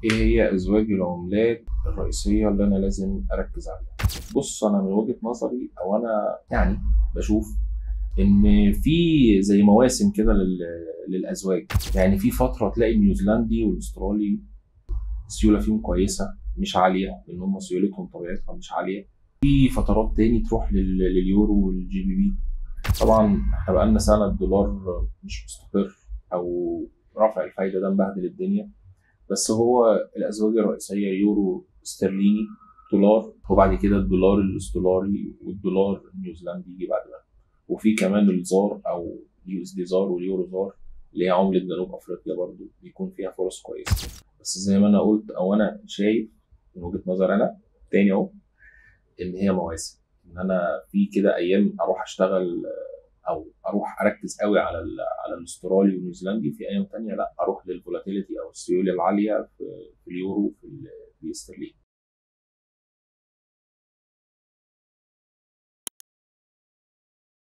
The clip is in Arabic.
ايه هي ازواج العملات الرئيسيه اللي انا لازم اركز عليها؟ بص، انا من وجهه نظري او انا يعني بشوف ان في زي مواسم كده للازواج. يعني في فتره تلاقي النيوزيلندي والاسترالي السيوله فيهم كويسه مش عاليه، لان هم سيولتهم طبيعتها مش عاليه. في فترات تاني تروح لليورو والجي بي بي. طبعا احنا بقالنا سنه الدولار مش مستقر، او رفع الفايده ده مبهدل الدنيا. بس هو الازواج الرئيسيه يورو استرليني دولار، وبعد كده الدولار الاسترالي والدولار النيوزيلندي يجي بعد ده. وفي كمان الزار او يو اس دي زار واليورو زار، اللي هي عمله جنوب افريقيا، برضو بيكون فيها فرص كويسه. بس زي ما انا قلت او انا شايف من وجهه نظر انا تاني اهو، ان هي مواسم. ان انا في كده ايام اروح اشتغل او اروح اركز قوي على الاسترالي والنيوزيلندي، في ايام تانية لا اروح للفولاتيليتي او السيوله العاليه في اليورو في الاسترليني.